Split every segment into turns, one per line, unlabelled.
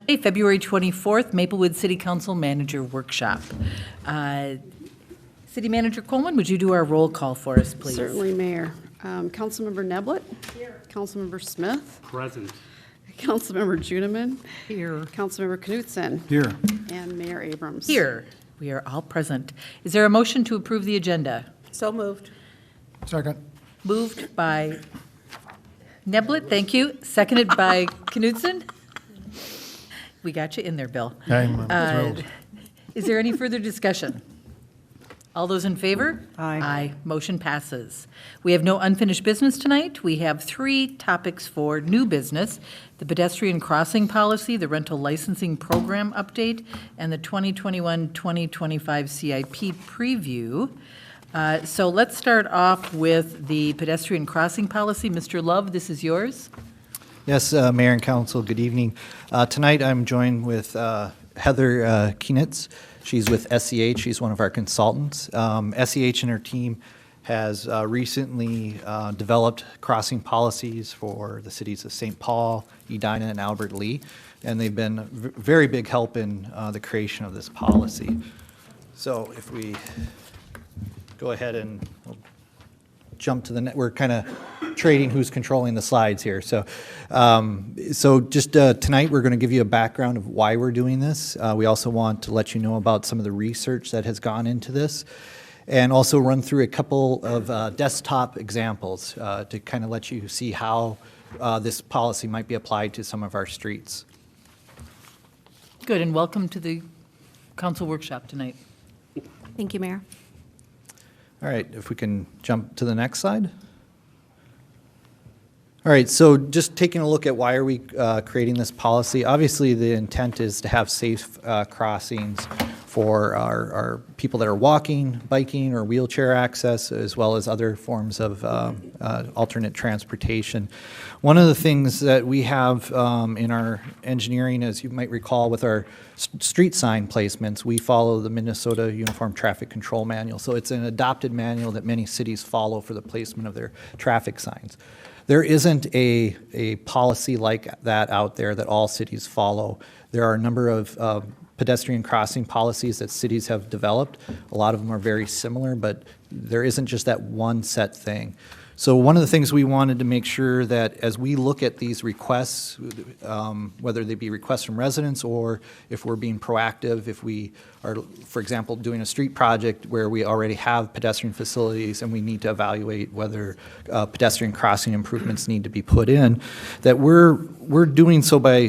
Hey, February 24th, Maplewood City Council Manager Workshop. City Manager Coleman, would you do our roll call for us, please?
Certainly, Mayor. Councilmember Neblett. Here. Councilmember Smith.
Present.
Councilmember Juneman.
Here.
Councilmember Knutson.
Here.
And Mayor Abrams.
Here. We are all present. Is there a motion to approve the agenda?
So moved.
Second.
Moved by Neblett, thank you. Seconded by Knutson. We got you in there, Bill.
I'm thrilled.
Is there any further discussion? All those in favor?
Aye.
Aye. Motion passes. We have no unfinished business tonight. We have 3 topics for new business: the pedestrian crossing policy, the rental licensing program update, and the 2021-2025 CIP preview. So let's start off with the pedestrian crossing policy. Mr. Love, this is yours.
Yes, Mayor and Council, good evening. Tonight I'm joined with Heather Kienitz. She's with SEH. She's one of our consultants. SEH and her team has recently developed crossing policies for the cities of St. Paul, Edina, and Albert Lea, and they've been a very big help in the creation of this policy. So if we go ahead and we'll jump to the net, we're kind of trading who's controlling the slides here. So, just tonight we're going to give you a background of why we're doing this. We also want to let you know about some of the research that has gone into this, and also run through a couple of desktop examples to kind of let you see how this policy might be applied to some of our streets.
Good, and welcome to the council workshop tonight.
Thank you, Mayor.
All right, if we can jump to the next slide. All right, so just taking a look at why are we creating this policy. Obviously, the intent is to have safe crossings for our people that are walking, biking, or wheelchair access, as well as other forms of alternate transportation. One of the things that we have in our engineering, as you might recall, with our street sign placements, we follow the Minnesota Uniform Traffic Control Manual. So it's an adopted manual that many cities follow for the placement of their traffic signs. There isn't a policy like that out there that all cities follow. There are a number of pedestrian crossing policies that cities have developed. A lot of them are very similar, but there isn't just that one set thing. So one of the things we wanted to make sure that as we look at these requests, whether they be requests from residents or if we're being proactive, if we are, for example, doing a street project where we already have pedestrian facilities and we need to evaluate whether pedestrian crossing improvements need to be put in, that we're doing so by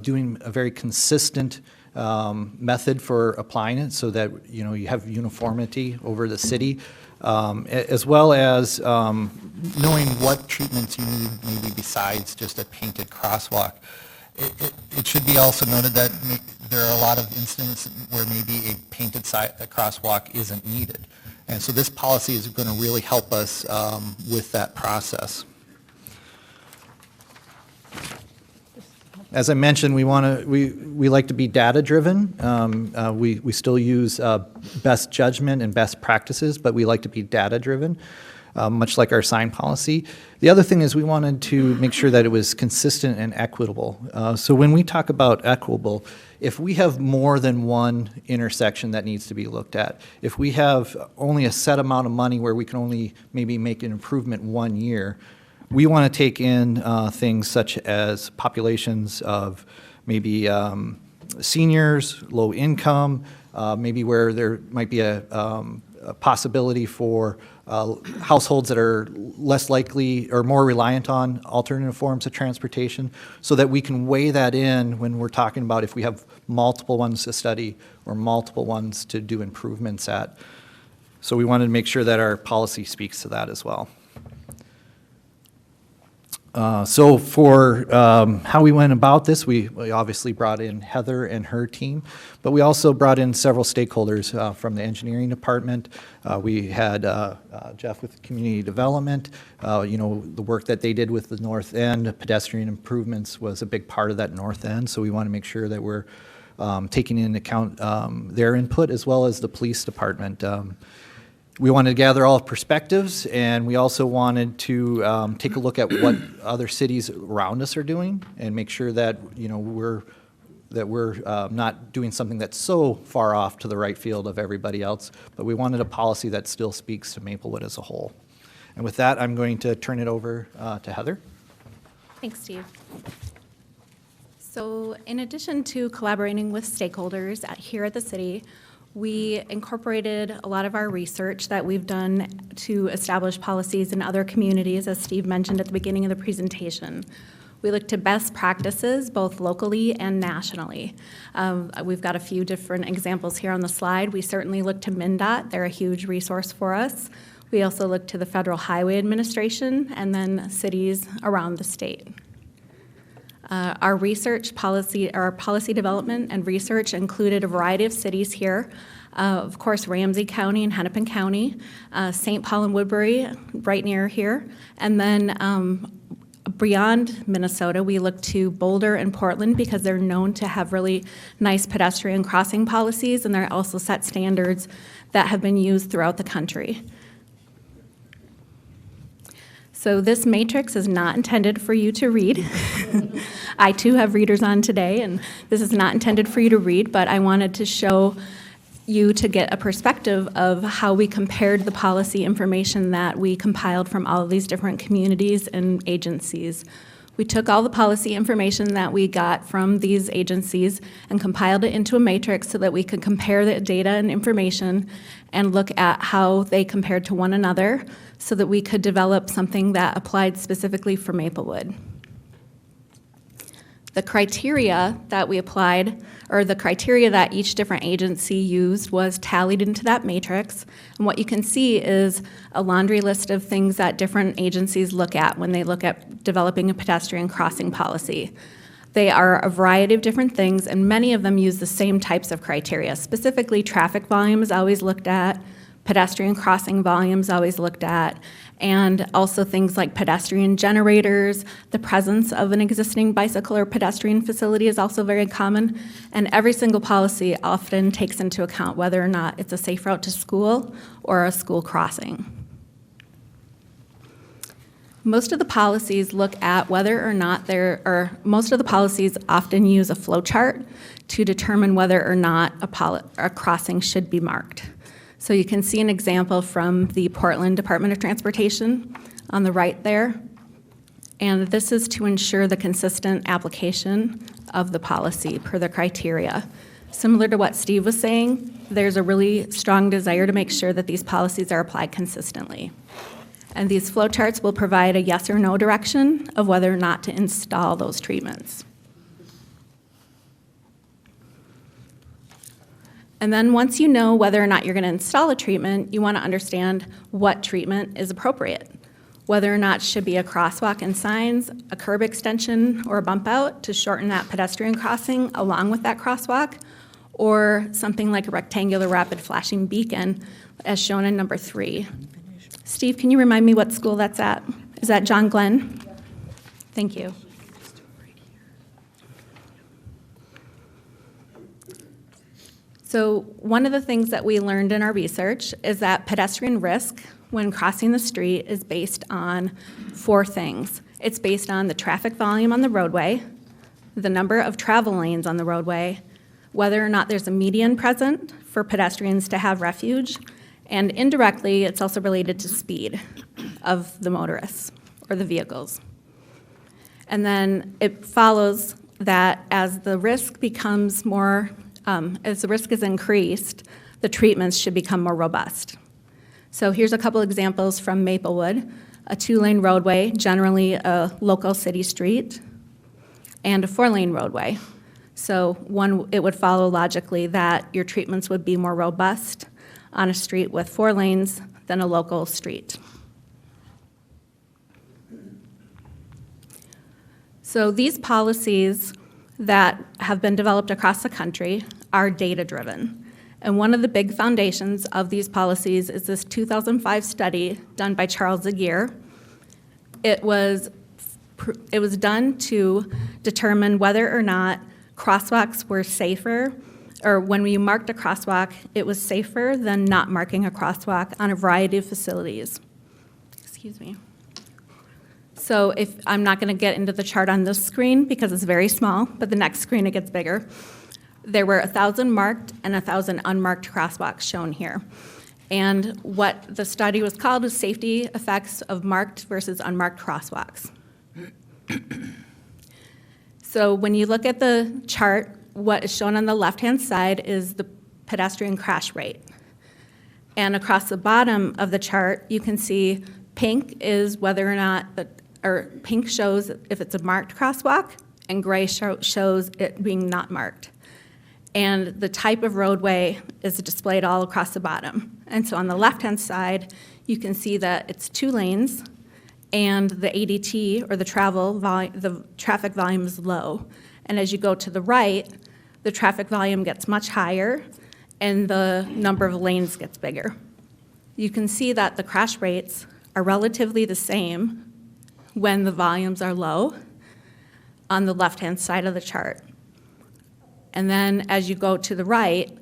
doing a very consistent method for applying it so that you have uniformity over the city. As well as knowing what treatments you need maybe besides just a painted crosswalk. It should be also noted that there are a lot of instances where maybe a painted a crosswalk isn't needed. And so this policy is going to really help us with that process. As I mentioned, we like to be data driven. We still use best judgment and best practices, but we like to be data driven, much like our sign policy. The other thing is we wanted to make sure that it was consistent and equitable. So when we talk about equitable, if we have more than one intersection that needs to be looked at, if we have only a set amount of money where we can only maybe make an improvement 1 year, we want to take in things such as populations of maybe seniors, low income, maybe where there might be a possibility for households that are less likely or more reliant on alternative forms of transportation, so that we can weigh that in when we're talking about if we have multiple ones to study or multiple ones to do improvements at. So we wanted to make sure that our policy speaks to that as well. So for how we went about this, we obviously brought in Heather and her team, but we also brought in several stakeholders from the engineering department. We had Jeff with community development. The work that they did with the north end, pedestrian improvements was a big part of that north end, so we want to make sure that we're taking into account their input as well as the police department. We wanted to gather all perspectives, and we also wanted to take a look at what other cities around us are doing and make sure that we're that we're not doing something that's so far off to the right field of everybody else, but we wanted a policy that still speaks to Maplewood as a whole. And with that, I'm going to turn it over to Heather.
Thanks, Steve. So in addition to collaborating with stakeholders here at the city, we incorporated a lot of our research that we've done to establish policies in other communities, as Steve mentioned at the beginning of the presentation. We look to best practices, both locally and nationally. We've got a few different examples here on the slide. We certainly look to MnDOT. They're a huge resource for us. We also look to the Federal Highway Administration and then cities around the state. Our policy development and research included a variety of cities here. Of course, Ramsey County and Hennepin County, St. Paul and Woodbury, right near here, and then beyond Minnesota, we look to Boulder and Portland because they're known to have really nice pedestrian crossing policies, and they're also set standards that have been used throughout the country. So this matrix is not intended for you to read. I too have readers on today, and this is not intended for you to read, but I wanted to show you to get a perspective of how we compared the policy information that we compiled from all of these different communities and agencies. We took all the policy information that we got from these agencies and compiled it into a matrix so that we could compare the data and information and look at how they compared to one another so that we could develop something that applied specifically for Maplewood. The criteria that we applied, or the criteria that each different agency used, was tallied into that matrix. And what you can see is a laundry list of things that different agencies look at when they look at developing a pedestrian crossing policy. They are a variety of different things, and many of them use the same types of criteria. Specifically, traffic volume is always looked at, pedestrian crossing volume is always looked at, and also things like pedestrian generators. The presence of an existing bicycle or pedestrian facility is also very common, and every single policy often takes into account whether or not it's a safe route to school or a school crossing. Most of the policies look at whether or not most of the policies often use a flow chart to determine whether or not a crossing should be marked. So you can see an example from the Portland Department of Transportation on the right there. And this is to ensure the consistent application of the policy per the criteria. Similar to what Steve was saying, there's a really strong desire to make sure that these policies are applied consistently. And these flowcharts will provide a yes or no direction of whether or not to install those treatments. And then once you know whether or not you're going to install a treatment, you want to understand what treatment is appropriate, whether or not it should be a crosswalk and signs, a curb extension, or a bump out to shorten that pedestrian crossing along with that crosswalk, or something like a rectangular rapid flashing beacon as shown in number 3. Steve, can you remind me what school that's at? Is that John Glenn? Thank you. So one of the things that we learned in our research is that pedestrian risk when crossing the street is based on 4 things. It's based on the traffic volume on the roadway, the number of travel lanes on the roadway, whether or not there's a median present for pedestrians to have refuge, and indirectly, it's also related to speed of the motorists or the vehicles. And then it follows that as the risk becomes more as the risk is increased, the treatments should become more robust. So here's a couple examples from Maplewood, a 2-lane roadway, generally a local city street, and a 4-lane roadway. So it would follow logically that your treatments would be more robust on a street with 4 lanes than a local street. So these policies that have been developed across the country are data-driven. And one of the big foundations of these policies is this 2005 study done by Charles Zagier. It was done to determine whether or not crosswalks were safer, or when we marked a crosswalk, it was safer than not marking a crosswalk on a variety of facilities. Excuse me. So if, I'm not going to get into the chart on this screen because it's very small, but the next screen it gets bigger. There were 1,000 marked and 1,000 unmarked crosswalks shown here. And what the study was called is safety effects of marked versus unmarked crosswalks. So when you look at the chart, what is shown on the left-hand side is the pedestrian crash rate. And across the bottom of the chart, you can see pink is whether or not, or pink shows if it's a marked crosswalk, and gray shows it being not marked. And the type of roadway is displayed all across the bottom. And so on the left-hand side, you can see that it's 2 lanes, and the ADT, or the traffic volume is low. And as you go to the right, the traffic volume gets much higher, and the number of lanes gets bigger. You can see that the crash rates are relatively the same when the volumes are low on the left-hand side of the chart. And then as you go to the right,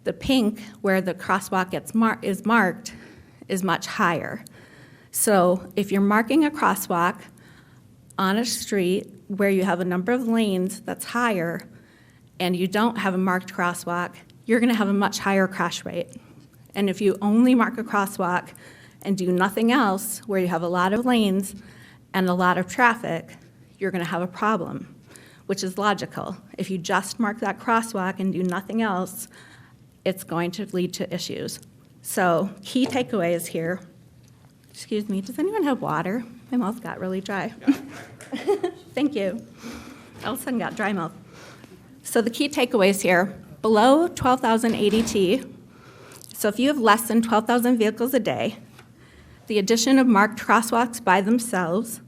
the pink, where the crosswalk is marked, is much higher. So if you're marking a crosswalk on a street where you have a number of lanes that's higher and you don't have a marked crosswalk, you're going to have a much higher crash rate. And if you only mark a crosswalk and do nothing else, where you have a lot of lanes and a lot of traffic, you're going to have a problem, which is logical. If you just mark that crosswalk and do nothing else, it's going to lead to issues. So key takeaways here. Excuse me, does anyone have water? My mouth got really dry. Thank you. All of a sudden got dry mouth. So the key takeaways here, below 12,000 ADT, so if you have less than 12,000 vehicles a day, the addition of marked crosswalks by themselves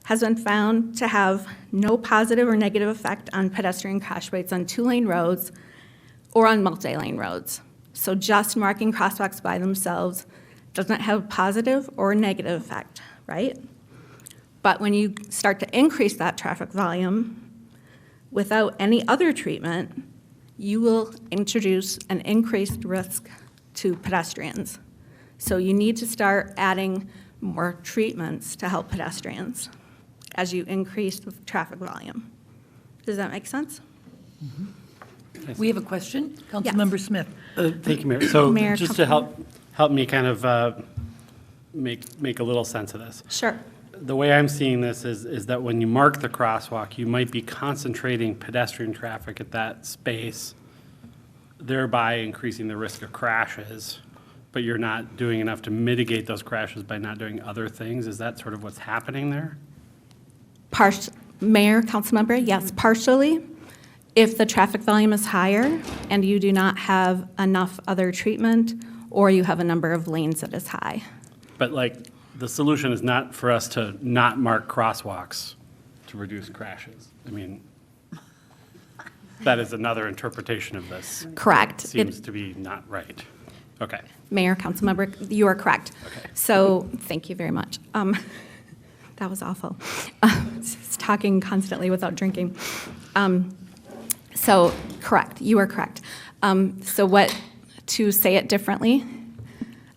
has been found to have no positive or negative effect on pedestrian crash rates on 2-lane roads or on multi-lane roads. So just marking crosswalks by themselves doesn't have a positive or a negative effect, right? But when you start to increase that traffic volume without any other treatment, you will introduce an increased risk to pedestrians. So you need to start adding more treatments to help pedestrians as you increase the traffic volume. Does that make sense?
We have a question. Councilmember Smith.
Thank you, Mayor. So
Mayor,
just to help me kind of make a little sense of this.
Sure.
The way I'm seeing this is that when you mark the crosswalk, you might be concentrating pedestrian traffic at that space, thereby increasing the risk of crashes, but you're not doing enough to mitigate those crashes by not doing other things. Is that sort of what's happening there?
Mayor, Councilmember, yes, partially. If the traffic volume is higher and you do not have enough other treatment, or you have a number of lanes that is high.
But like, the solution is not for us to not mark crosswalks to reduce crashes. I mean, that is another interpretation of this.
Correct.
Seems to be not right. Okay.
Mayor, Councilmember, you are correct.
Okay.
So, thank you very much. That was awful. Just talking constantly without drinking. So, correct, you are correct. To say it differently,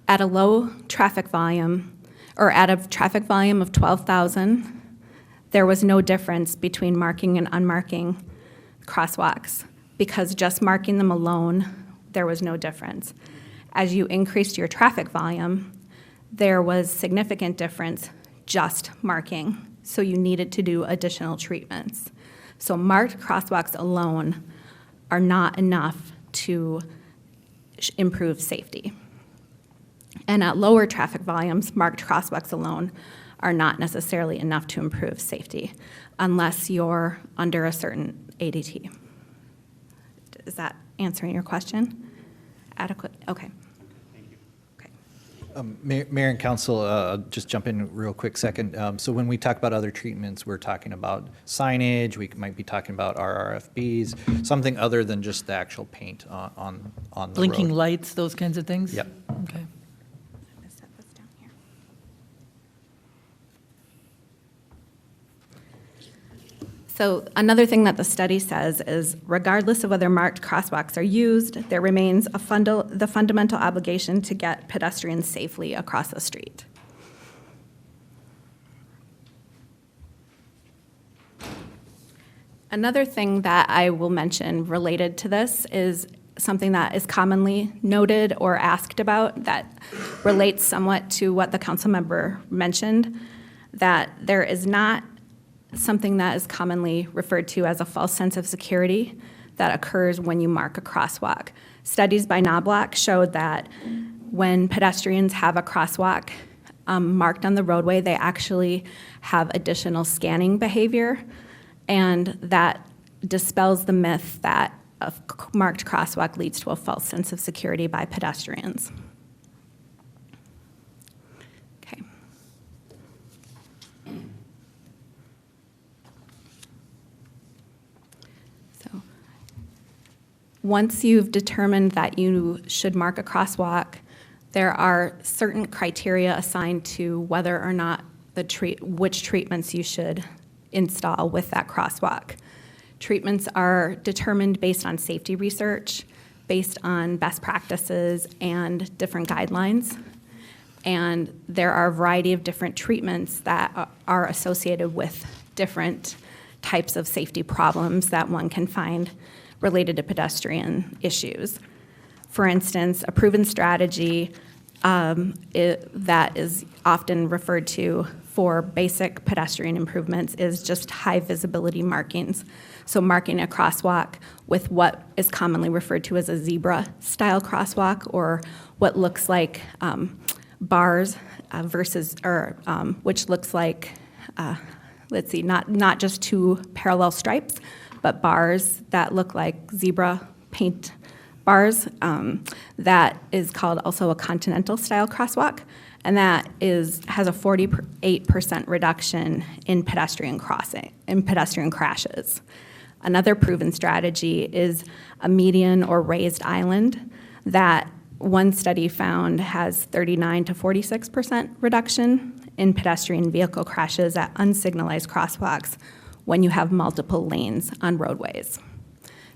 at a low traffic volume, or at a traffic volume of 12,000, there was no difference between marking and unmarking crosswalks, because just marking them alone, there was no difference. As you increased your traffic volume, there was significant difference just marking, so you needed to do additional treatments. So marked crosswalks alone are not enough to improve safety. And at lower traffic volumes, marked crosswalks alone are not necessarily enough to improve safety unless you're under a certain ADT. Is that answering your question? Adequate? Okay.
Mayor and Council, just jump in real quick second. So when we talk about other treatments, we're talking about signage, we might be talking about RRFBs, something other than just the actual paint on the road.
Blinking lights, those kinds of things?
Yep.
Okay.
So another thing that the study says is regardless of whether marked crosswalks are used, there remains the fundamental obligation to get pedestrians safely across the street. Another thing that I will mention related to this is something that is commonly noted or asked about that relates somewhat to what the council member mentioned, that there is not something that is commonly referred to as a false sense of security that occurs when you mark a crosswalk. Studies by Knobloch showed that when pedestrians have a crosswalk marked on the roadway, they actually have additional scanning behavior, and that dispels the myth that a marked crosswalk leads to a false sense of security by pedestrians. Okay. So once you've determined that you should mark a crosswalk, there are certain criteria assigned to whether or not which treatments you should install with that crosswalk. Treatments are determined based on safety research, based on best practices and different guidelines. And there are a variety of different treatments that are associated with different types of safety problems that one can find related to pedestrian issues. For instance, a proven strategy that is often referred to for basic pedestrian improvements is just high visibility markings. So marking a crosswalk with what is commonly referred to as a zebra-style crosswalk, or what looks like bars which looks like, let's see, not just two parallel stripes, but bars that look like zebra paint bars. That is called also a continental style crosswalk, and that has a 48% reduction in pedestrian crashes. Another proven strategy is a median or raised island that one study found has 39 to 46% reduction in pedestrian vehicle crashes at unsignalized crosswalks when you have multiple lanes on roadways.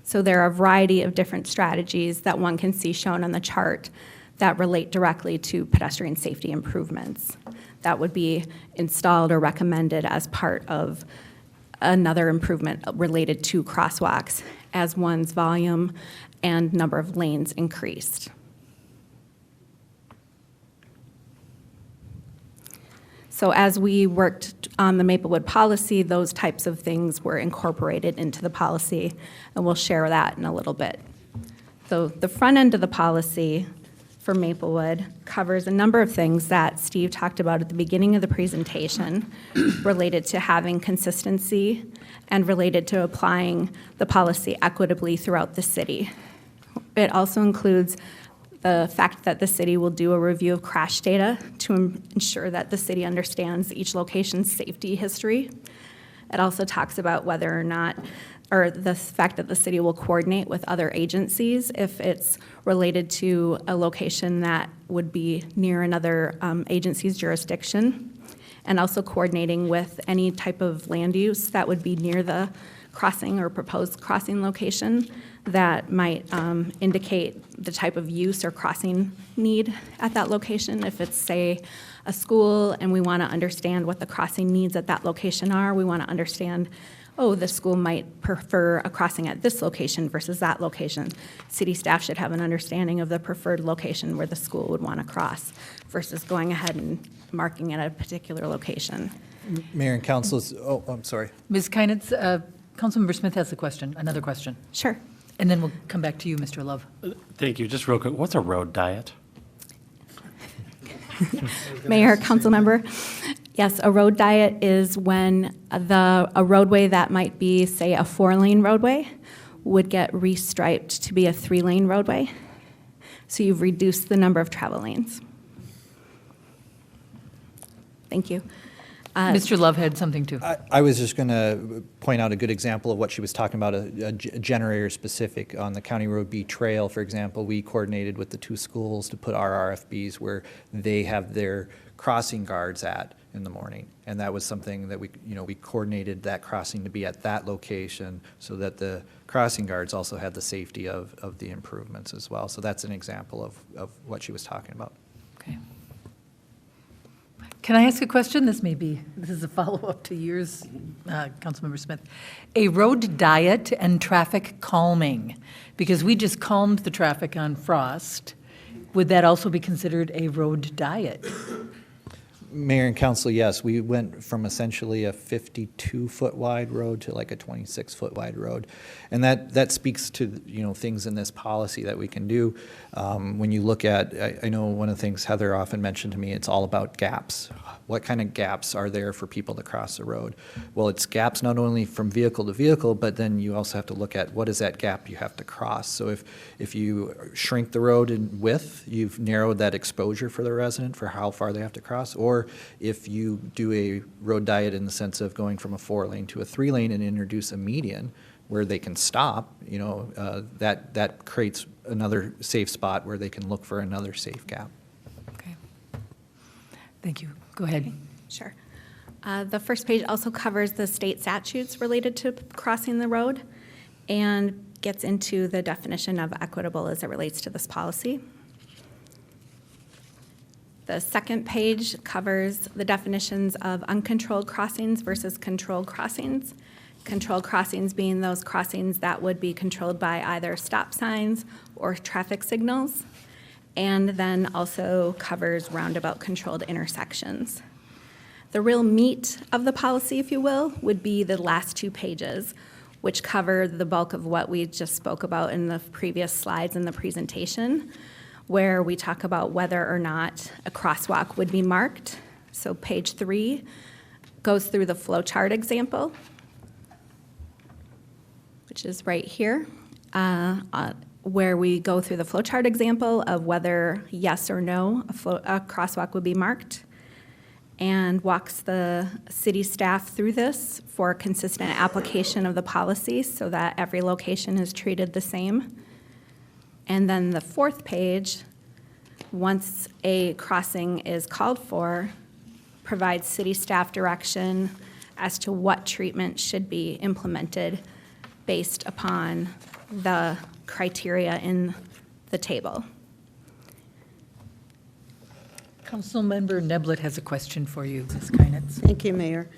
So there are a variety of different strategies that one can see shown on the chart that relate directly to pedestrian safety improvements that would be installed or recommended as part of another improvement related to crosswalks as one's volume and number of lanes increased. So as we worked on the Maplewood policy, those types of things were incorporated into the policy, and we'll share that in a little bit. So the front end of the policy for Maplewood covers a number of things that Steve talked about at the beginning of the presentation related to having consistency and related to applying the policy equitably throughout the city. It also includes the fact that the city will do a review of crash data to ensure that the city understands each location's safety history. It also talks about whether or not, or the fact that the city will coordinate with other agencies if it's related to a location that would be near another agency's jurisdiction, and also coordinating with any type of land use that would be near the crossing or proposed crossing location that might indicate the type of use or crossing need at that location. If it's, say, a school and we want to understand what the crossing needs at that location are, we want to understand, oh, the school might prefer a crossing at this location versus that location. City staff should have an understanding of the preferred location where the school would want to cross versus going ahead and marking it at a particular location.
Mayor and council, I'm sorry.
Ms. Keinitz, Councilmember Smith has a question, another question.
Sure.
And then we'll come back to you, Mr. Love.
Thank you. Just real quick, what's a road diet?
Mayor, council member. Yes, a road diet is when a roadway that might be, say, a 4-lane roadway would get restriped to be a 3-lane roadway. So you've reduced the number of travel lanes. Thank you.
Mr. Love had something too.
I was just going to point out a good example of what she was talking about, a generator specific. On the County Road B Trail, for example, we coordinated with the 2 schools to put our RFBs where they have their crossing guards at in the morning. And that was something that we coordinated that crossing to be at that location so that the crossing guards also had the safety of the improvements as well. So that's an example of what she was talking about.
Okay. Can I ask a question? This is a follow-up to yours, Councilmember Smith. A road diet and traffic calming, because we just calmed the traffic on Frost. Would that also be considered a road diet?
Mayor and council, yes, we went from essentially a 52-foot wide road to like a 26-foot wide road. And that speaks to, things in this policy that we can do. When you look at, I know one of the things Heather often mentioned to me, it's all about gaps. What kind of gaps are there for people to cross the road? Well, it's gaps not only from vehicle to vehicle, but then you also have to look at what is that gap you have to cross. So if you shrink the road in width, you've narrowed that exposure for the resident for how far they have to cross. Or if you do a road diet in the sense of going from a 4-lane to a 3-lane and introduce a median where they can stop, that creates another safe spot where they can look for another safe gap.
Okay. Thank you. Go ahead.
Sure. The first page also covers the state statutes related to crossing the road and gets into the definition of equitable as it relates to this policy. The second page covers the definitions of uncontrolled crossings versus controlled crossings. Controlled crossings being those crossings that would be controlled by either stop signs or traffic signals, and then also covers roundabout controlled intersections. The real meat of the policy, if you will, would be the last 2 pages, which cover the bulk of what we just spoke about in the previous slides in the presentation, where we talk about whether or not a crosswalk would be marked. So page 3 goes through the flow chart example, which is right here, where we go through the flow chart example of whether yes or no a crosswalk would be marked, and walks the city staff through this for consistent application of the policy so that every location is treated the same. And then the 4th page, once a crossing is called for, provides city staff direction as to what treatment should be implemented based upon the criteria in the table.
Councilmember Neblett has a question for you, Ms. Keinitz.
Thank you, Mayor.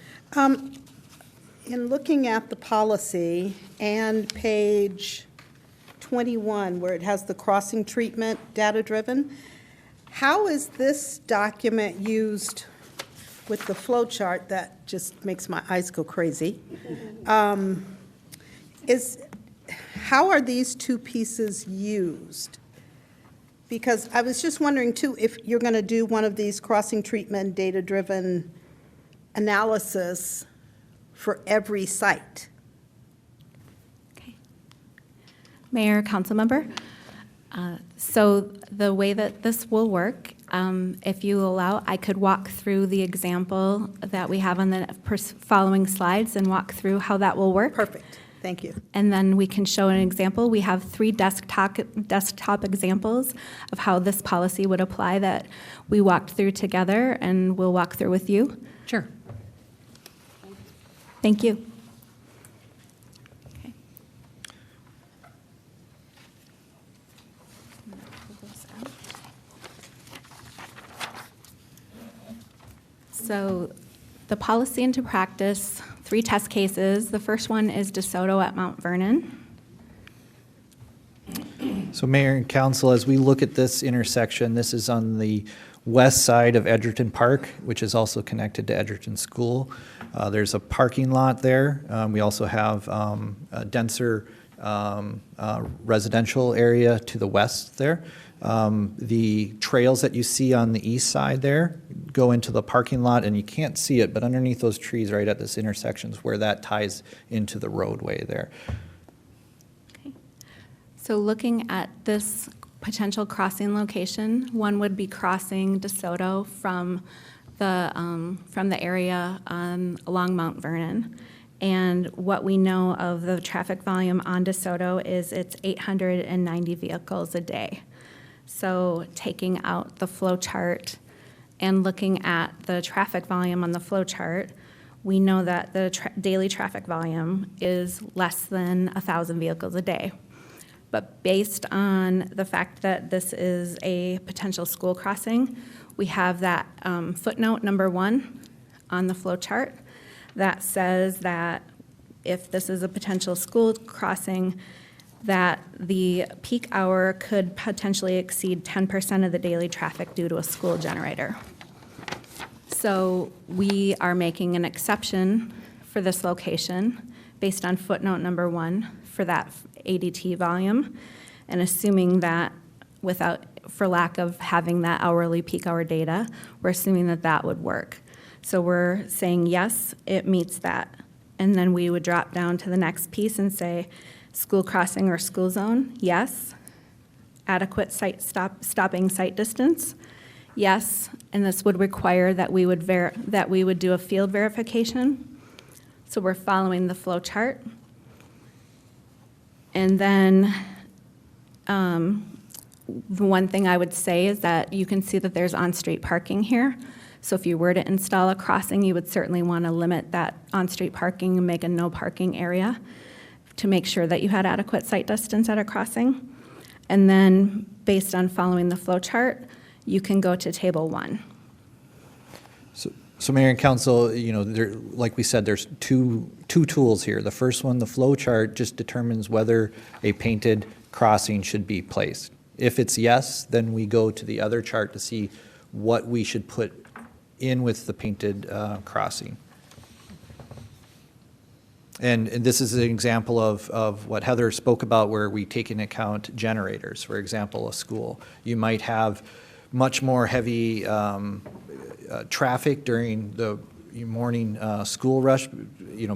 In looking at the policy and page 21, where it has the crossing treatment data-driven, how is this document used with the flow chart that just makes my eyes go crazy? How are these 2 pieces used? Because I was just wondering, too, if you're going to do one of these crossing treatment data-driven analysis for every site.
Okay. Mayor, council member. So the way that this will work, if you allow, I could walk through the example that we have on the following slides and walk through how that will work.
Perfect. Thank you.
And then we can show an example. We have 3 desktop examples of how this policy would apply that we walked through together, and we'll walk through with you.
Sure.
Thank you. Okay. So the policy into practice, 3 test cases. The first one is DeSoto at Mount Vernon.
So Mayor and Council, as we look at this intersection, this is on the west side of Edgerton Park, which is also connected to Edgerton School. There's a parking lot there. We also have a denser residential area to the west there. The trails that you see on the east side there go into the parking lot, and you can't see it, but underneath those trees right at this intersection is where that ties into the roadway there.
Okay. So looking at this potential crossing location, one would be crossing DeSoto from the area along Mount Vernon. And what we know of the traffic volume on DeSoto is it's 890 vehicles a day. So taking out the flow chart and looking at the traffic volume on the flow chart, we know that the daily traffic volume is less than 1,000 vehicles a day. But based on the fact that this is a potential school crossing, we have that footnote number 1 on the flow chart that says that if this is a potential school crossing, that the peak hour could potentially exceed 10% of the daily traffic due to a school generator. So we are making an exception for this location based on footnote number 1 for that ADT volume, and assuming that for lack of having that hourly peak hour data, we're assuming that that would work. So we're saying, yes, it meets that. And then we would drop down to the next piece and say, school crossing or school zone, yes. Adequate stopping site distance, yes. And this would require that we would do a field verification. So we're following the flow chart. And then the one thing I would say is that you can see that there's on-street parking here. So if you were to install a crossing, you would certainly want to limit that on-street parking and make a no parking area to make sure that you had adequate site distance at a crossing. And then based on following the flow chart, you can go to table 1.
So Mayor and Council, like we said, there's two tools here. The first one, the flow chart, just determines whether a painted crossing should be placed. If it's yes, then we go to the other chart to see what we should put in with the painted crossing. And this is an example of what Heather spoke about, where we take into account generators. For example, a school. You might have much more heavy traffic during the morning school rush,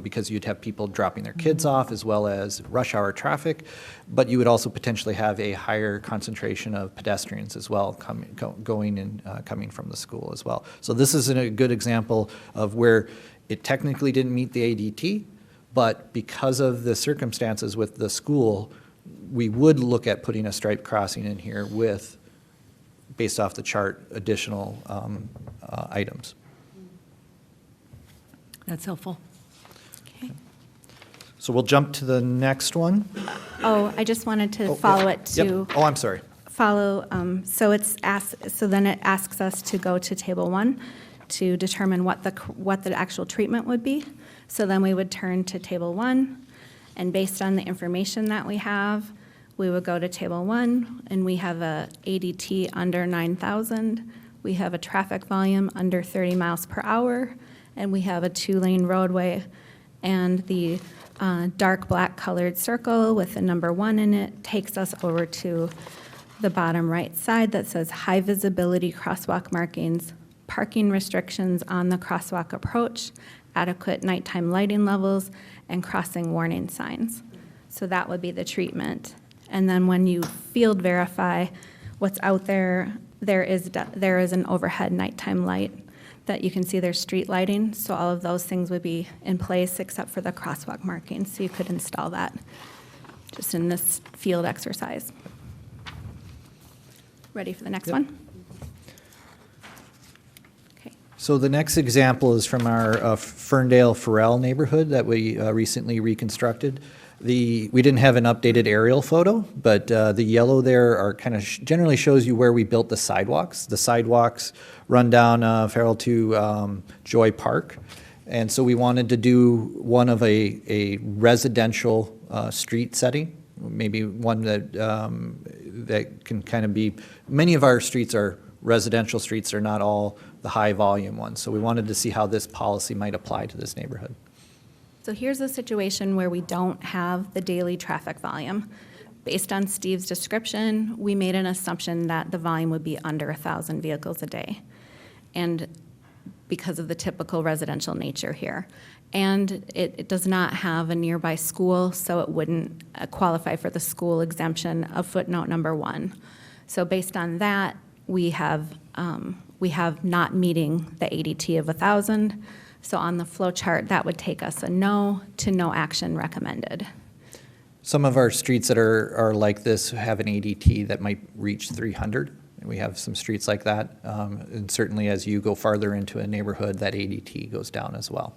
because you'd have people dropping their kids off as well as rush hour traffic, but you would also potentially have a higher concentration of pedestrians as well going and coming from the school as well. So this is a good example of where it technically didn't meet the ADT, but because of the circumstances with the school, we would look at putting a striped crossing in here with, based off the chart, additional items.
That's helpful.
Okay.
So we'll jump to the next one.
Oh, I just wanted to
Oh,
follow
yep,
it to.
Yep. Oh, I'm sorry.
Follow, so then it asks us to go to table 1 to determine what the actual treatment would be. So then we would turn to table 1, and based on the information that we have, we would go to table 1, and we have a ADT under 9,000. We have a traffic volume under 30 miles per hour, and we have a 2-lane roadway. And the dark black colored circle with the number 1 in it takes us over to the bottom right side that says high visibility crosswalk markings, parking restrictions on the crosswalk approach, adequate nighttime lighting levels, and crossing warning signs. So that would be the treatment. And then when you field verify what's out there, there is an overhead nighttime light that you can see there's street lighting. So all of those things would be in place except for the crosswalk markings. So you could install that just in this field exercise. Ready for the next one? Okay.
So the next example is from our Ferndale Farrell neighborhood that we recently reconstructed. We didn't have an updated aerial photo, but the yellow there are kind of generally shows you where we built the sidewalks. The sidewalks run down Farrell to Joy Park. And so we wanted to do one of a residential street setting, maybe one that can kind of be, many of our streets are residential streets, they're not all the high volume ones. So we wanted to see how this policy might apply to this neighborhood.
So here's a situation where we don't have the daily traffic volume. Based on Steve's description, we made an assumption that the volume would be under 1,000 vehicles a day, and because of the typical residential nature here. And it does not have a nearby school, so it wouldn't qualify for the school exemption of footnote number 1. So based on that, we have not meeting the ADT of 1,000. So on the flow chart, that would take us a no to no action recommended.
Some of our streets that are like this have an ADT that might reach 300. And we have some streets like that. And certainly as you go farther into a neighborhood, that ADT goes down as well.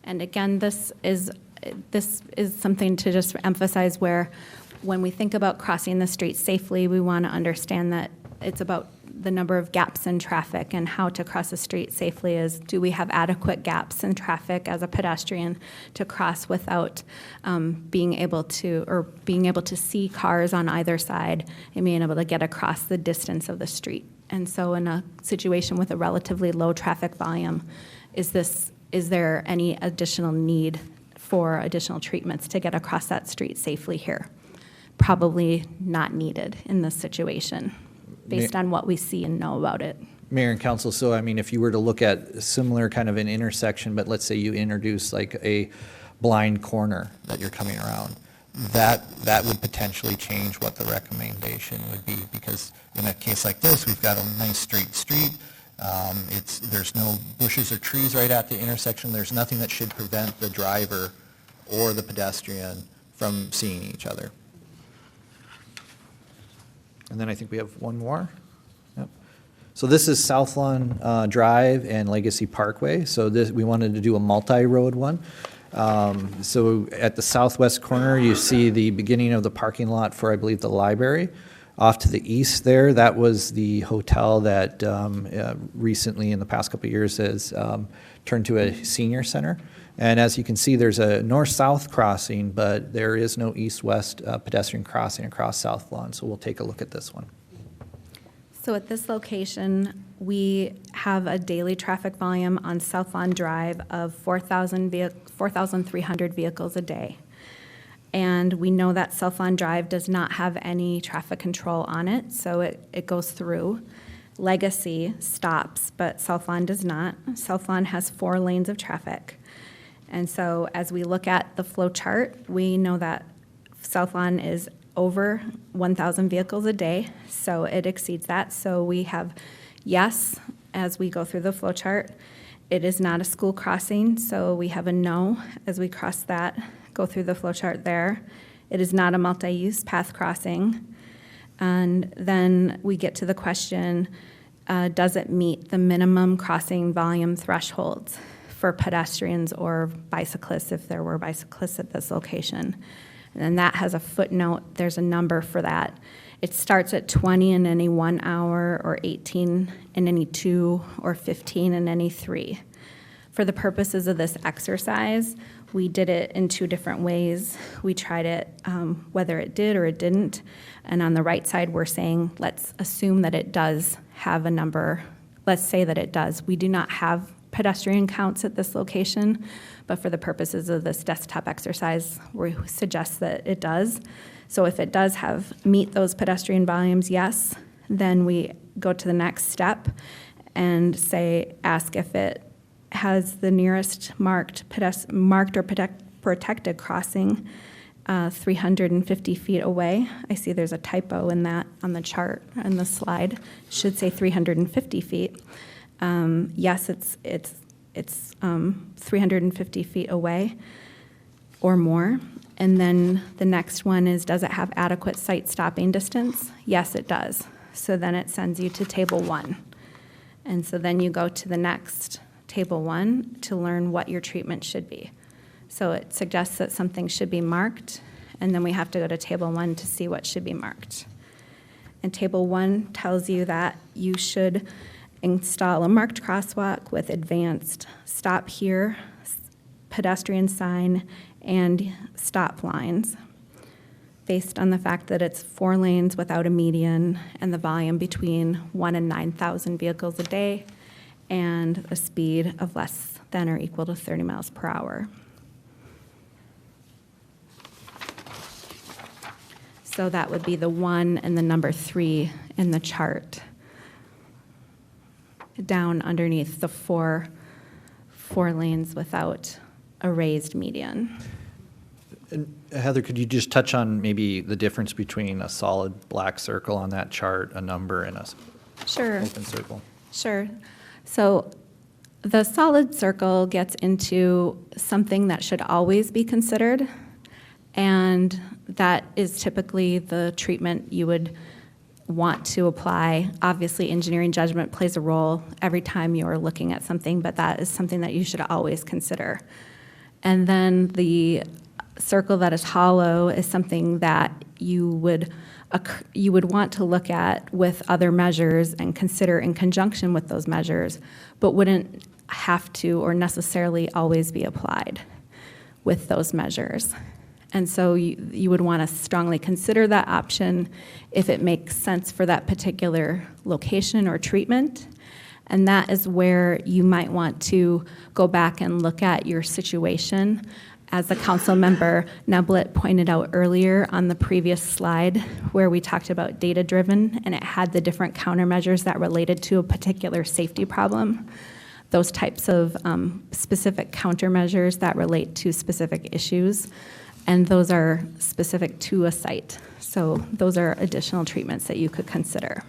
And again, this is this is something to just emphasize where when we think about crossing the street safely, we want to understand that it's about the number of gaps in traffic, and how to cross a street safely is, do we have adequate gaps in traffic as a pedestrian to cross without being able to see cars on either side and being able to get across the distance of the street. And so in a situation with a relatively low traffic volume, is there any additional need for additional treatments to get across that street safely here? Probably not needed in this situation, based on what we see and know about it.
Mayor and council, so I mean, if you were to look at a similar kind of an intersection, but let's say you introduce like a blind corner that you're coming around, that would potentially change what the recommendation would be, because in a case like this, we've got a nice straight street. There's no bushes or trees right at the intersection. There's nothing that should prevent the driver or the pedestrian from seeing each other. And then I think we have one more. Yep. So this is South Lawn Drive and Legacy Parkway. So we wanted to do a multi-road one. So at the southwest corner, you see the beginning of the parking lot for, I believe, the library. Off to the east there, that was the hotel that recently, in the past couple of years, has turned to a senior center. And as you can see, there's a north-south crossing, but there is no east-west pedestrian crossing across South Lawn. So we'll take a look at this one.
So at this location, we have a daily traffic volume on South Lawn Drive of 4,300 vehicles a day. And we know that South Lawn Drive does not have any traffic control on it, so it goes through. Legacy stops, but South Lawn does not. South Lawn has 4 lanes of traffic. And so as we look at the flow chart, we know that South Lawn is over 1,000 vehicles a day, so it exceeds that. So we have yes as we go through the flow chart. It is not a school crossing, so we have a no as we cross that, go through the flow chart there. It is not a multi-use path crossing. And then we get to the question, does it meet the minimum crossing volume thresholds for pedestrians or bicyclists, if there were bicyclists at this location? And then that has a footnote. There's a number for that. It starts at 20 in any 1 hour, or 18 in any 2, or 15 in any 3. For the purposes of this exercise, we did it in 2 different ways. We tried it whether it did or it didn't. And on the right side, we're saying, let's assume that it does have a number. Let's say that it does. We do not have pedestrian counts at this location, but for the purposes of this desktop exercise, we suggest that it does. So if it does meet those pedestrian volumes, yes, then we go to the next step and ask if it has the nearest marked or protected crossing 350 feet away. I see there's a typo in that on the chart on the slide. It should say 350 feet. Yes, it's 350 feet away or more. And then the next one is, does it have adequate site stopping distance? Yes, it does. So then it sends you to table 1. And so then you go to the next table 1 to learn what your treatment should be. So it suggests that something should be marked, and then we have to go to table 1 to see what should be marked. And table 1 tells you that you should install a marked crosswalk with advanced stop here, pedestrian sign, and stop lines, based on the fact that it's 4 lanes without a median and the volume between 1 and 9,000 vehicles a day, and a speed of less than or equal to 30 miles per hour. So that would be the 1 and the number 3 in the chart, down underneath the 4 lanes without a raised median.
And Heather, could you just touch on maybe the difference between a solid black circle on that chart, a number, and a
Sure.
open circle?
Sure. So the solid circle gets into something that should always be considered, and that is typically the treatment you would want to apply. Obviously, engineering judgment plays a role every time you're looking at something, but that is something that you should always consider. And then the circle that is hollow is something that you would want to look at with other measures and consider in conjunction with those measures, but wouldn't have to or necessarily always be applied with those measures. And so you would want to strongly consider that option if it makes sense for that particular location or treatment. And that is where you might want to go back and look at your situation. As the council member Neblett pointed out earlier on the previous slide, where we talked about data-driven, and it had the different countermeasures that related to a particular safety problem. Those types of specific countermeasures that relate to specific issues, and those are specific to a site. So those are additional treatments that you could consider.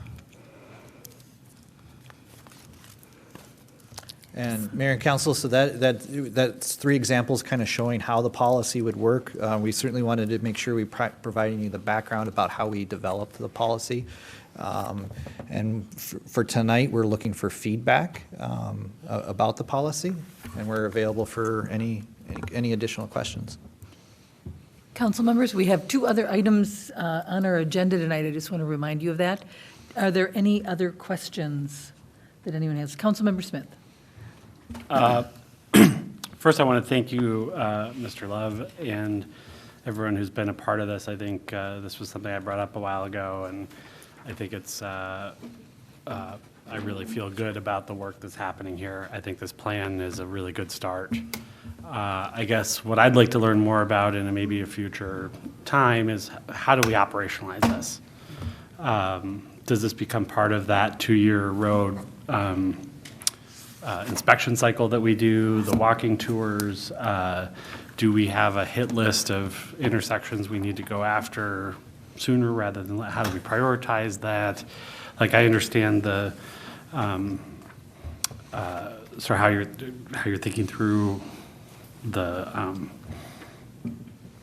And Mayor and Council, so that's 3 examples kind of showing how the policy would work. We certainly wanted to make sure we provided you the background about how we developed the policy. And for tonight, we're looking for feedback about the policy, and we're available for any additional questions.
Council members, we have 2 other items on our agenda tonight. I just want to remind you of that. Are there any other questions that anyone has? Councilmember Smith.
First, I want to thank you, Mr. Love, and everyone who's been a part of this. I think this was something I brought up a while ago, and I think it's, I really feel good about the work that's happening here. I think this plan is a really good start. I guess what I'd like to learn more about in maybe a future time is how do we operationalize this? Does this become part of that 2-year road inspection cycle that we do, the walking tours? Do we have a hit list of intersections we need to go after sooner rather than how do we prioritize that? Like, I understand the sort of how you're thinking through the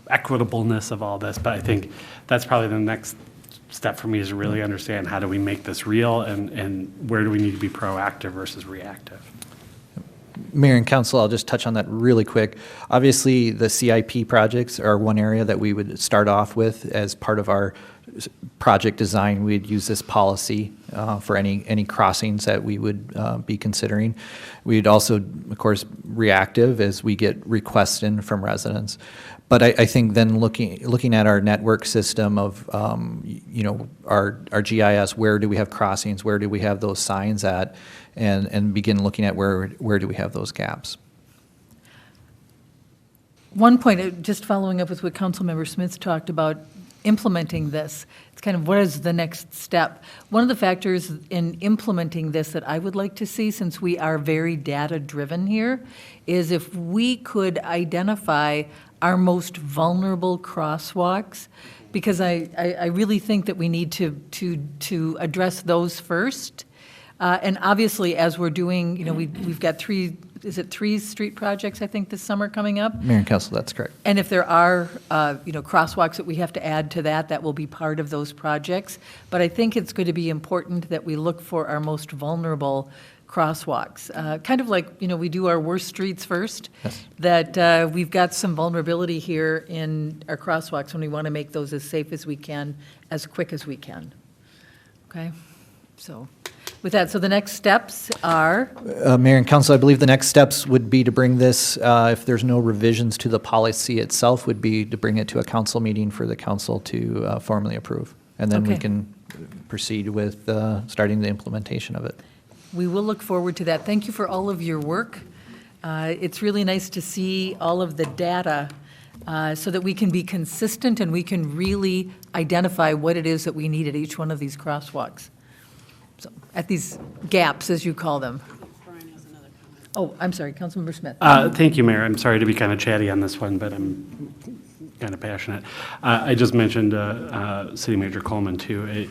equitableness of all this, but I think that's probably the next step for me, is to really understand how do we make this real, and where do we need to be proactive versus reactive.
Mayor and Council, I'll just touch on that really quick. Obviously, the CIP projects are one area that we would start off with as part of our project design. We'd use this policy for any crossings that we would be considering. We'd also, of course, reactive as we get requests in from residents. But I think then looking at our network system of, our GIS, where do we have crossings, where do we have those signs at, and begin looking at where do we have those gaps.
One point, just following up with what Councilmember Smith talked about, implementing this. It's kind of what is the next step? One of the factors in implementing this that I would like to see, since we are very data-driven here, is if we could identify our most vulnerable crosswalks, because I really think that we need to address those first. And obviously, as we're doing, we've got 3 street projects, I think, this summer coming up?
Mayor and Council, that's correct.
And if there are, crosswalks that we have to add to that will be part of those projects. But I think it's going to be important that we look for our most vulnerable crosswalks. Kind of like, we do our worst streets first.
Yes.
That we've got some vulnerability here in our crosswalks, and we want to make those as safe as we can, as quick as we can. Okay? So, with that, so the next steps are?
Mayor and Council, I believe the next steps would be to bring this, if there's no revisions to the policy itself, would be to bring it to a council meeting for the council to formally approve. And then we
Okay.
can proceed with starting the implementation of it.
We will look forward to that. Thank you for all of your work. It's really nice to see all of the data so that we can be consistent and we can really identify what it is that we need at each one of these crosswalks. So, at these gaps, as you call them.
Brian has another comment.
Oh, I'm sorry, Councilmember Smith.
Thank you, Mayor. I'm sorry to be kind of chatty on this one, but I'm kind of passionate. I just mentioned City Manager Coleman, too.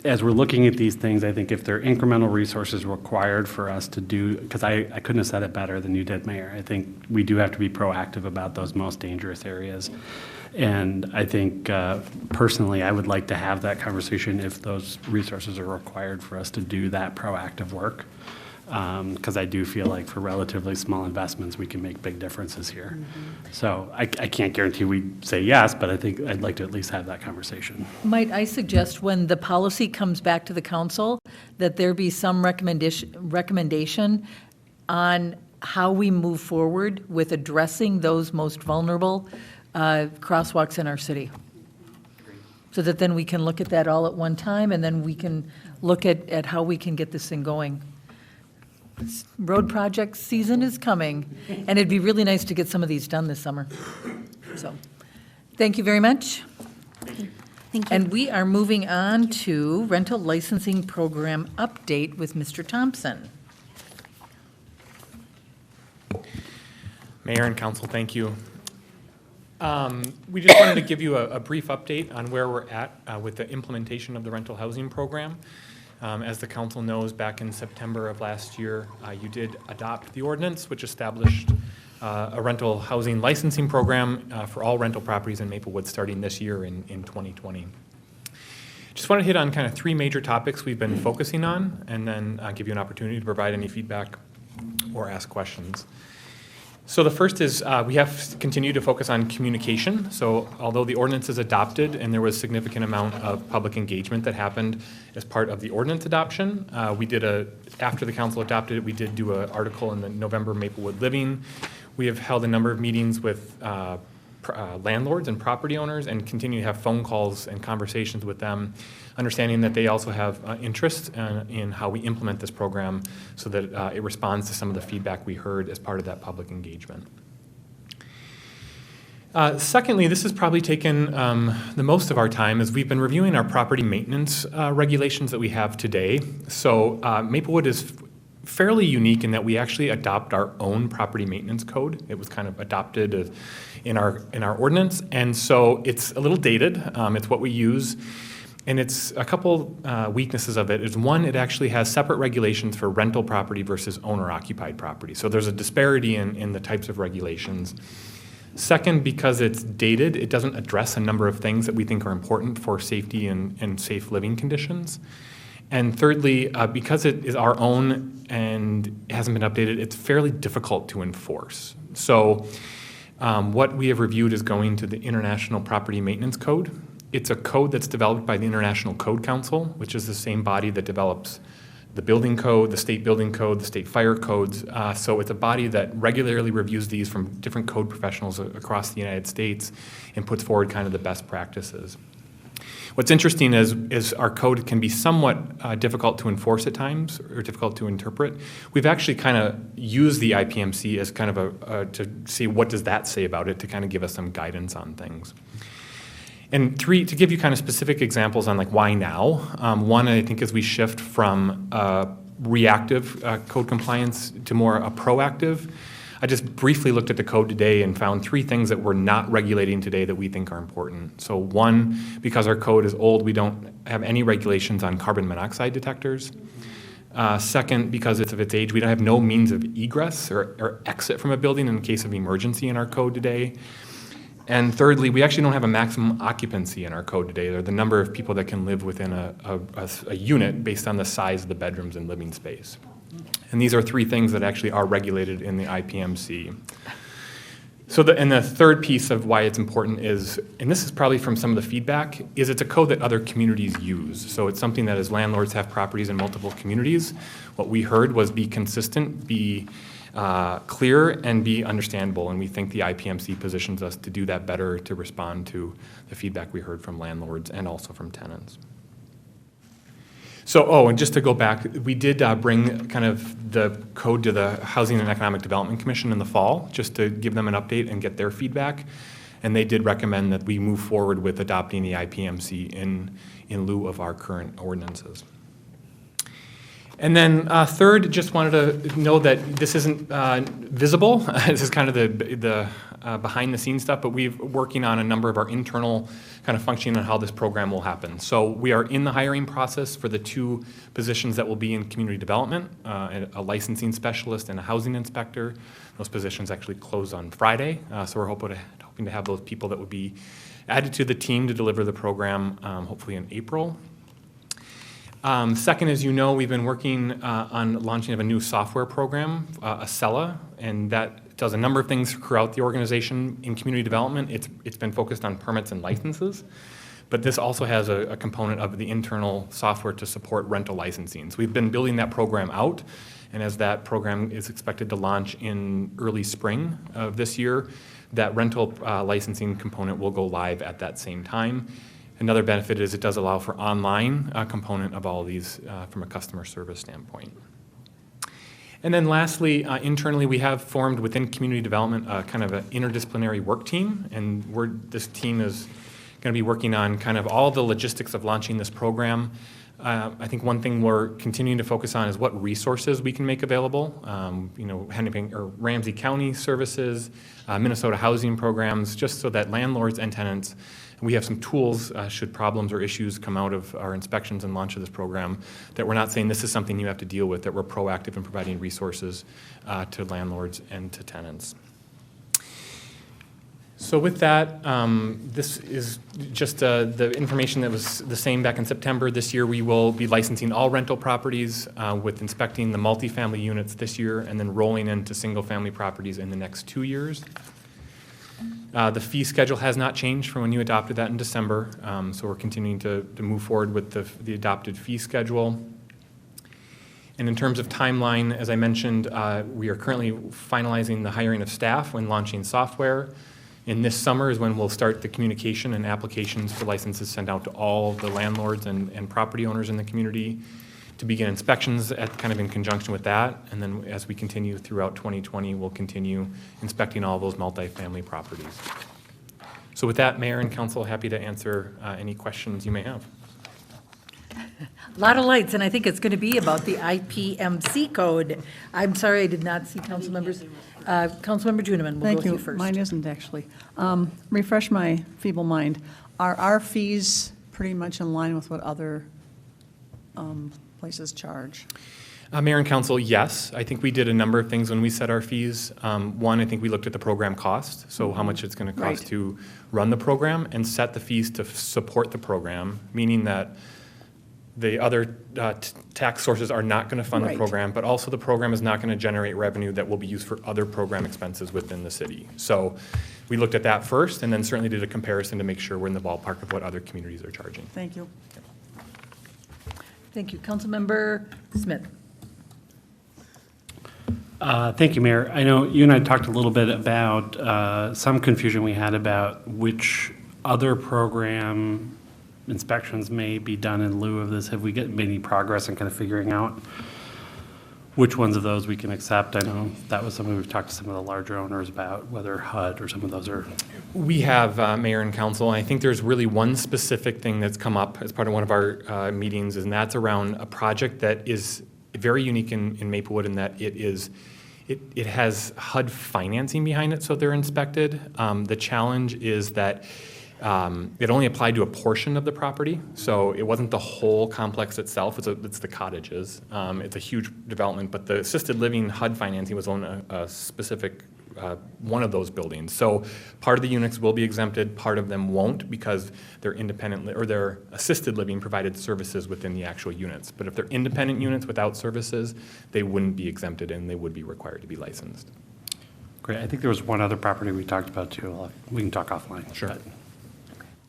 As we're looking at these things, I think if there are incremental resources required for us to do, because I couldn't have said it better than you did, Mayor. I think we do have to be proactive about those most dangerous areas. And I think personally, I would like to have that conversation if those resources are required for us to do that proactive work. because I do feel like for relatively small investments, we can make big differences here. So I can't guarantee we say yes, but I think I'd like to at least have that conversation.
Might I suggest when the policy comes back to the council, that there be some recommendation on how we move forward with addressing those most vulnerable crosswalks in our city? So that then we can look at that all at one time, and then we can look at how we can get this thing going. Road project season is coming, and it'd be really nice to get some of these done this summer. So, thank you very much.
Thank you.
And we are moving on to rental licensing program update with Mr. Thompson.
Mayor and council, thank you. We just wanted to give you a brief update on where we're at with the implementation of the rental housing program. As the council knows, back in September of last year, you did adopt the ordinance, which established a rental housing licensing program for all rental properties in Maplewood starting this year in 2020. Just want to hit on kind of three major topics we've been focusing on, and then give you an opportunity to provide any feedback or ask questions. So the first is we have continued to focus on communication. So although the ordinance is adopted and there was a significant amount of public engagement that happened as part of the ordinance adoption, after the council adopted it, we did do an article in the November Maplewood Living. We have held a number of meetings with landlords and property owners and continue to have phone calls and conversations with them, understanding that they also have interest in how we implement this program so that it responds to some of the feedback we heard as part of that public engagement. Secondly, this has probably taken the most of our time as we've been reviewing our property maintenance regulations that we have today. So Maplewood is fairly unique in that we actually adopt our own property maintenance code. It was kind of adopted in our ordinance, and so it's a little dated. It's what we use, and it's a couple weaknesses of it. Is one, it actually has separate regulations for rental property versus owner-occupied property. So there's a disparity in the types of regulations. Second, because it's dated, it doesn't address a number of things that we think are important for safety and safe living conditions. And thirdly, because it is our own and hasn't been updated, it's fairly difficult to enforce. So what we have reviewed is going to the International Property Maintenance Code. It's a code that's developed by the International Code Council, which is the same body that develops the building code, the state building code, the state fire codes. So it's a body that regularly reviews these from different code professionals across the United States and puts forward kind of the best practices. What's interesting is our code can be somewhat difficult to enforce at times or difficult to interpret. We've actually kind of used the IPMC as kind of to see what does that say about it to kind of give us some guidance on things. And three, to give you kind of specific examples on like why now. One, I think, is we shift from reactive code compliance to more a proactive. I just briefly looked at the code today and found three things that we're not regulating today that we think are important. So one, because our code is old, we don't have any regulations on carbon monoxide detectors. Second, because of its age, we don't have no means of egress or exit from a building in case of emergency in our code today. And thirdly, we actually don't have a maximum occupancy in our code today, or the number of people that can live within a unit based on the size of the bedrooms and living space. And these are three things that actually are regulated in the IPMC. So the third piece of why it's important is, and this is probably from some of the feedback, is it's a code that other communities use. So it's something that as landlords have properties in multiple communities, what we heard was be consistent, be clear, and be understandable. And we think the IPMC positions us to do that better to respond to the feedback we heard from landlords and also from tenants. So, and just to go back, we did bring kind of the code to the Housing and Economic Development Commission in the fall, just to give them an update and get their feedback. And they did recommend that we move forward with adopting the IPMC in lieu of our current ordinances. And then third, just wanted to know that this isn't visible. This is kind of the behind the scenes stuff, but we're working on a number of our internal kind of functioning on how this program will happen. So we are in the hiring process for the two positions that will be in community development, a licensing specialist and a housing inspector. Those positions actually close on Friday, so we're hoping to have those people that would be added to the team to deliver the program hopefully in April. Second, as you know, we've been working on launching of a new software program, Acela, and that does a number of things throughout the organization in community development. It's been focused on permits and licenses, but this also has a component of the internal software to support rental licensing. So we've been building that program out, and as that program is expected to launch in early spring of this year, that rental licensing component will go live at that same time. Another benefit is it does allow for online component of all of these from a customer service standpoint. And then lastly, internally, we have formed within community development kind of an interdisciplinary work team, and this team is going to be working on kind of all the logistics of launching this program. I think one thing we're continuing to focus on is what resources we can make available. Hennepin or Ramsey County services, Minnesota housing programs, just so that landlords and tenants, we have some tools should problems or issues come out of our inspections and launch of this program, that we're not saying this is something you have to deal with, that we're proactive in providing resources to landlords and to tenants. So with that, this is just the information that was the same back in September. This year, we will be licensing all rental properties with inspecting the multifamily units this year and then rolling into single-family properties in the next 2 years. The fee schedule has not changed from when you adopted that in December, so we're continuing to move forward with the adopted fee schedule. And in terms of timeline, as I mentioned, we are currently finalizing the hiring of staff when launching software. In this summer is when we'll start the communication and applications for licenses sent out to all the landlords and property owners in the community to begin inspections kind of in conjunction with that. And then as we continue throughout 2020, we'll continue inspecting all those multifamily properties. So with that, Mayor and Council, happy to answer any questions you may have.
A lot of lights, and I think it's going to be about the IPMC code. I'm sorry, I did not see council members. Councilmember Juniman, we'll go
Thank
with you
you.
first.
Mine isn't actually. Refresh my feeble mind. Are our fees pretty much in line with what other places charge?
Mayor and Council, yes. I think we did a number of things when we set our fees. One, I think we looked at the program cost, so how much it's going to cost
Right.
to run the program, and set the fees to support the program, meaning that the other tax sources are not going to fund the
Right.
program, but also the program is not going to generate revenue that will be used for other program expenses within the city. So we looked at that first, and then certainly did a comparison to make sure we're in the ballpark of what other communities are charging.
Thank you.
Thank you. Councilmember Smith.
Thank you, Mayor. I know you and I talked a little bit about some confusion we had about which other program inspections may be done in lieu of this. Have we made any progress in kind of figuring out which ones of those we can accept? I know that was something we've talked to some of the larger owners about, whether HUD or some of those are.
We have, Mayor and Council, and I think there's really one specific thing that's come up as part of one of our meetings, and that's around a project that is very unique in Maplewood in that it has HUD financing behind it, so they're inspected. The challenge is that it only applied to a portion of the property, so it wasn't the whole complex itself. It's the cottages. It's a huge development, but the assisted living HUD financing was on a specific one of those buildings. So part of the units will be exempted, part of them won't, because they're independent or they're assisted living provided services within the actual units. But if they're independent units without services, they wouldn't be exempted and they would be required to be licensed.
Great. I think there was one other property we talked about too. We can talk offline.
Sure.
but-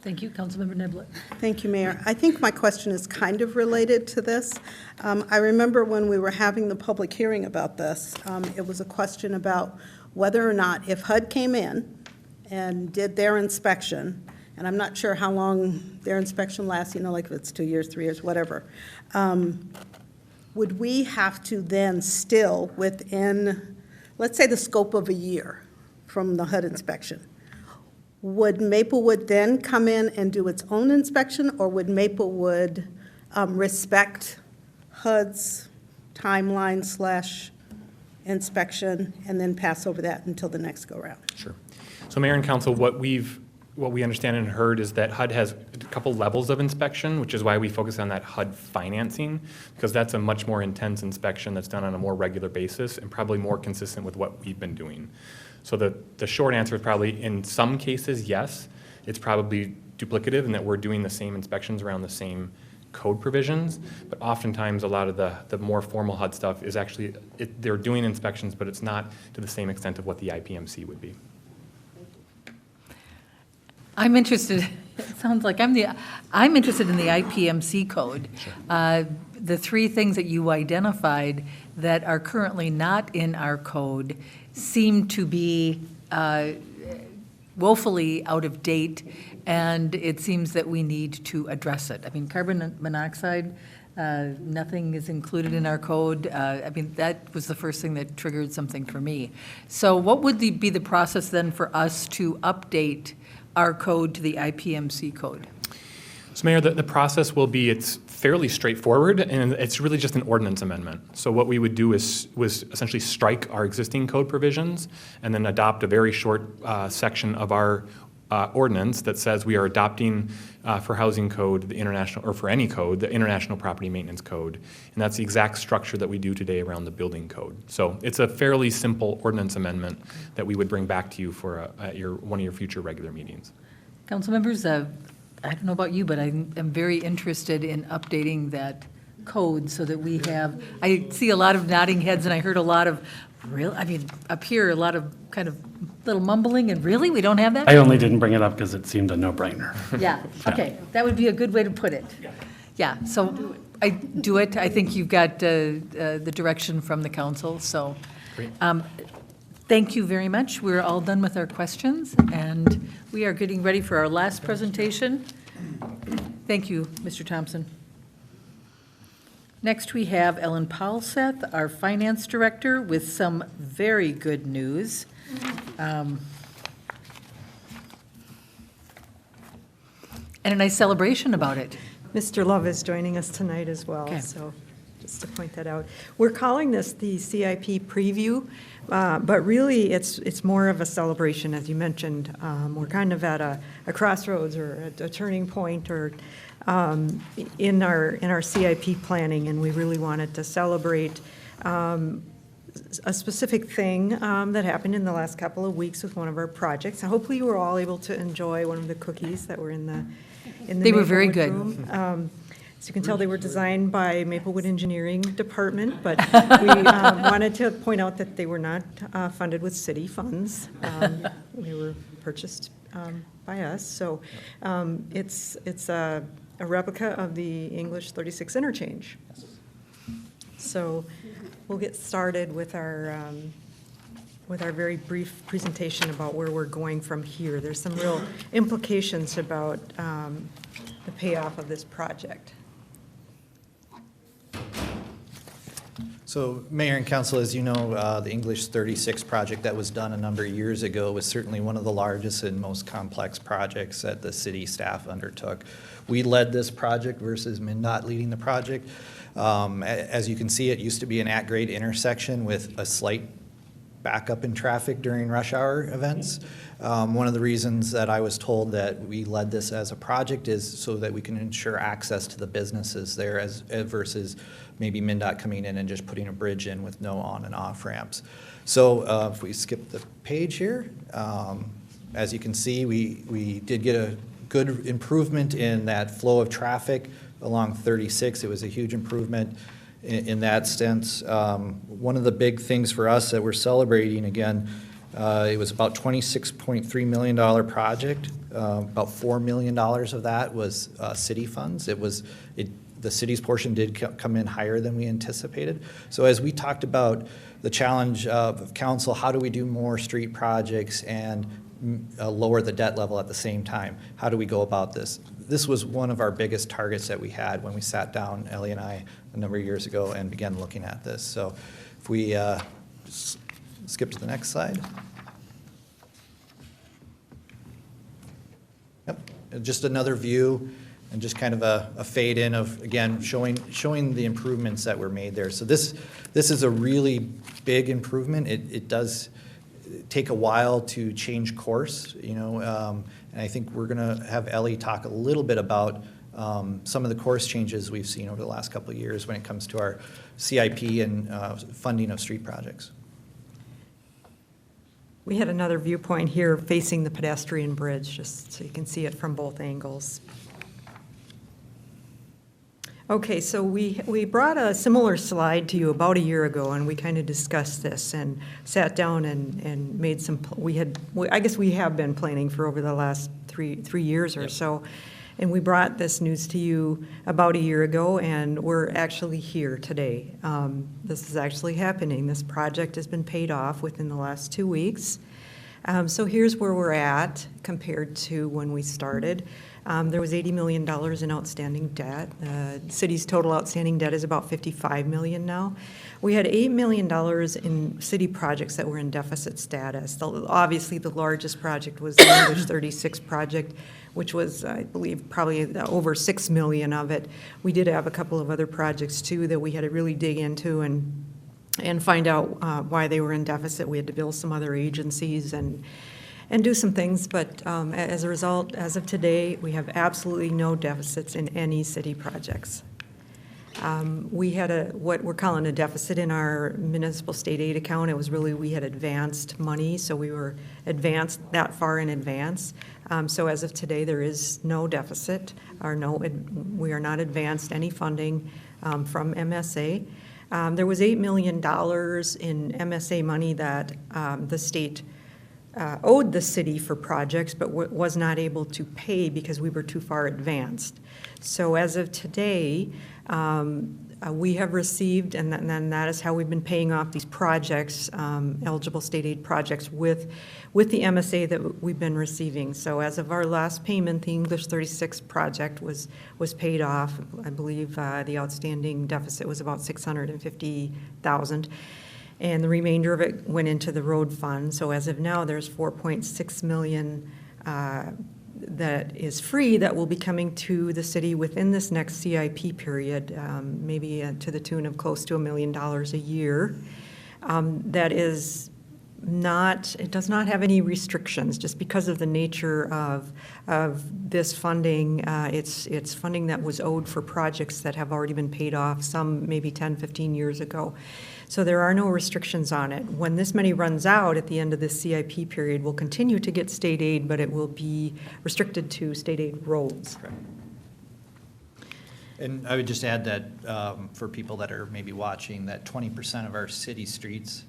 Thank you. Councilmember Neblett.
Thank you, Mayor. I think my question is kind of related to this. I remember when we were having the public hearing about this, it was a question about whether or not if HUD came in and did their inspection, and I'm not sure how long their inspection lasts, like if it's 2 years, 3 years, whatever, would we have to then still within, let's say the scope of a year from the HUD inspection, would Maplewood then come in and do its own inspection, or would Maplewood respect HUD's timeline / inspection and then pass over that until the next go-round?
Sure. So Mayor and Council, what we understand and heard is that HUD has a couple levels of inspection, which is why we focus on that HUD financing, because that's a much more intense inspection that's done on a more regular basis and probably more consistent with what we've been doing. So the short answer is probably in some cases, yes, it's probably duplicative in that we're doing the same inspections around the same code provisions, but oftentimes a lot of the more formal HUD stuff is actually, they're doing inspections, but it's not to the same extent of what the IPMC would be.
I'm interested, it sounds like I'm interested in the IPMC code. The three things that you identified that are currently not in our code seem to be woefully out of date, and it seems that we need to address it. I mean, carbon monoxide, nothing is included in our code. I mean, that was the first thing that triggered something for me. So what would be the process then for us to update our code to the IPMC code?
So Mayor, the process will be, it's fairly straightforward, and it's really just an ordinance amendment. So what we would do was essentially strike our existing code provisions and then adopt a very short section of our ordinance that says we are adopting for housing code, the international, or for any code, the International Property Maintenance Code. And that's the exact structure that we do today around the building code. So it's a fairly simple ordinance amendment that we would bring back to you for at one of your future regular meetings.
Council members, I don't know about you, but I'm very interested in updating that code so that we have, I see a lot of nodding heads and I heard a lot of up here, a lot of kind of little mumbling and really, we don't have that?
I only didn't bring it up because it seemed a no-brainer.
Yeah, okay, that would be a good way to put it. Yeah, so I do it, I think you've got the direction from the council, so.
Great.
Thank you very much. We're all done with our questions, and we are getting ready for our last presentation. Thank you, Mr. Thompson. Next, we have Ellen Paulseth, our Finance Director, with some very good news. And a nice celebration about it.
Mr. Love is joining us tonight as well,
Okay.
so just to point that out. We're calling this the CIP preview, but really it's more of a celebration, as you mentioned. We're kind of at a crossroads or a turning point or in our CIP planning, and we really wanted to celebrate a specific thing that happened in the last couple of weeks with one of our projects. And hopefully you were all able to enjoy one of the cookies that were in the
They were very
Maplewood
good.
room. As you can tell, they were designed by Maplewood Engineering Department, but we wanted to point out that they were not funded with city funds. They were purchased by us. So it's a replica of the English 36 interchange. So we'll get started with our very brief presentation about where we're going from here. There's some real implications about the payoff of this project.
So, Mayor and Council, as you know, the English 36 project that was done a number of years ago was certainly one of the largest and most complex projects that the city staff undertook. We led this project versus MnDOT leading the project. As you can see, it used to be an at-grade intersection with a slight backup in traffic during rush hour events. One of the reasons that I was told that we led this as a project is so that we can ensure access to the businesses there versus maybe MnDOT coming in and just putting a bridge in with no on and off ramps. So if we skip the page here, as you can see, we did get a good improvement in that flow of traffic along 36. It was a huge improvement in that sense. One of the big things for us that we're celebrating, again, it was about $26.3 million project. About $4 million of that was city funds. The city's portion did come in higher than we anticipated. So as we talked about the challenge of council, how do we do more street projects and lower the debt level at the same time? How do we go about this? This was one of our biggest targets that we had when we sat down, Ellie and I, a number of years ago and began looking at this. So if we just skip to the next slide. Yep, just another view and just kind of a fade in of, again, showing the improvements that were made there. So this is a really big improvement. It does take a while to change course, and I think we're going to have Ellie talk a little bit about some of the course changes we've seen over the last couple of years when it comes to our CIP and funding of street projects.
We had another viewpoint here facing the pedestrian bridge, just so you can see it from both angles. Okay, so we brought a similar slide to you about a year ago, and we kind of discussed this and sat down and made some, I guess we have been planning for over the last three years or so. And we brought this news to you about a year ago, and we're actually here today. This is actually happening. This project has been paid off within the last 2 weeks. So here's where we're at compared to when we started. There was $80 million in outstanding debt. The city's total outstanding debt is about $55 million now. We had $8 million in city projects that were in deficit status. Obviously, the largest project was the English 36 project, which was, I believe, probably over $6 million of it. We did have a couple of other projects, too, that we had to really dig into and find out why they were in deficit. We had to bill some other agencies and do some things, but as a result, as of today, we have absolutely no deficits in any city projects. We had what we're calling a deficit in our municipal state aid account. It was really, we had advanced money, so we were advanced that far in advance. So as of today, there is no deficit, we are not advanced any funding from MSA. There was $8 million in MSA money that the state owed the city for projects, but was not able to pay because we were too far advanced. So as of today, we have received, and then that is how we've been paying off these projects, eligible state aid projects with the MSA that we've been receiving. So as of our last payment, the English 36 project was paid off. I believe the outstanding deficit was about $650,000. And the remainder of it went into the road fund. So as of now, there's $4.6 million that is free that will be coming to the city within this next CIP period, maybe to the tune of close to $1 million a year. That is not, it does not have any restrictions, just because of the nature of this funding. It's funding that was owed for projects that have already been paid off, some maybe 10, 15 years ago. So there are no restrictions on it. When this money runs out at the end of this CIP period, we'll continue to get state aid, but it will be restricted to state aid roads.
And I would just add that for people that are maybe watching, that 20% of our city streets,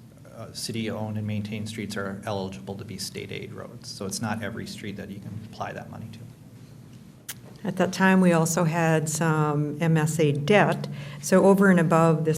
city-owned and maintained streets are eligible to be state aid roads. So it's not every street that you can apply that money to.
At that time, we also had some MSA debt. So over and above this